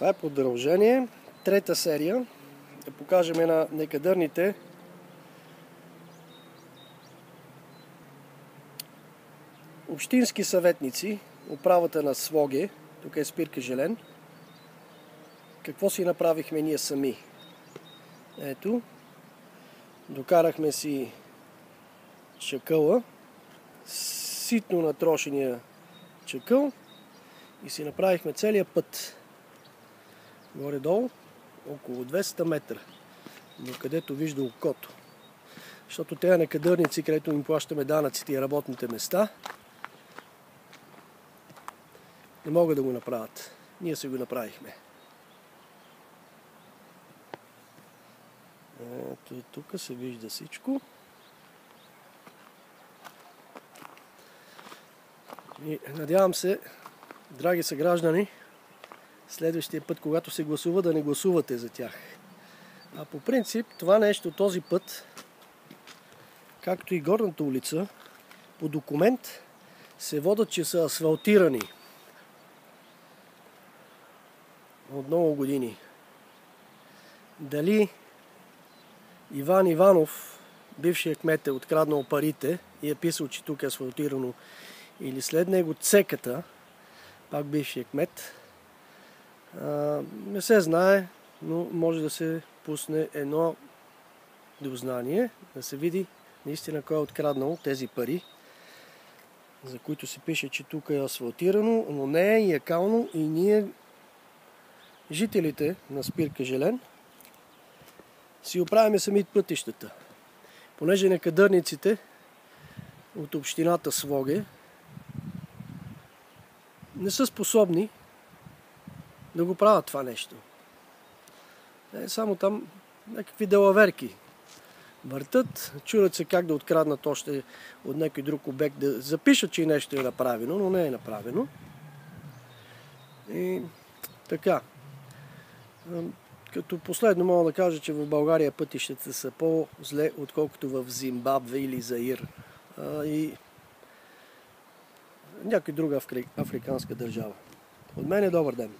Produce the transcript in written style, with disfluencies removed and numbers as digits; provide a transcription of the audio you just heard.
Това е продължение. Трета серия. Да покажем на некадърните общински съветници, управата на Своге, тук е спирка Желен. Какво си направихме ние сами? Ето, докарахме си чакъла, ситно натрошения чакъл и си направихме целият път. Горе-долу около 200 метра, докъдето вижда окото. Защото тези некадърници, където им плащаме данъците и работните места, не могат да го направят. Ние си го направихме. Ето и тук се вижда всичко. И надявам се, драги съграждани, следващия път, когато се гласува, да не гласувате за тях. А по принцип, това нещо, този път, както и горната улица, по документ се водят, че са асфалтирани от много години. Дали Иван Иванов, бившият кмет, е откраднал парите и е писал, че тук е асфалтирано, или след него Цеката, пак бившият кмет, не се знае, но може да се пусне едно дознание, да се види наистина кой е откраднал тези пари, за които се пише, че тук е асфалтирано, но не е и е кално, и ние, жителите на спирка Желен, си оправяме сами пътищата. Понеже некадърниците от общината Своге не са способни да го правят това нещо. Само там някакви делаверки въртат, чудят се как да откраднат още от някой друг обект, да запишат, че нещо е направено, но не е направено. И така. Като последно мога да кажа, че в България пътищата са по-зле, отколкото в Зимбабве или Заир и някой друга африканска държава. От мен е добър ден!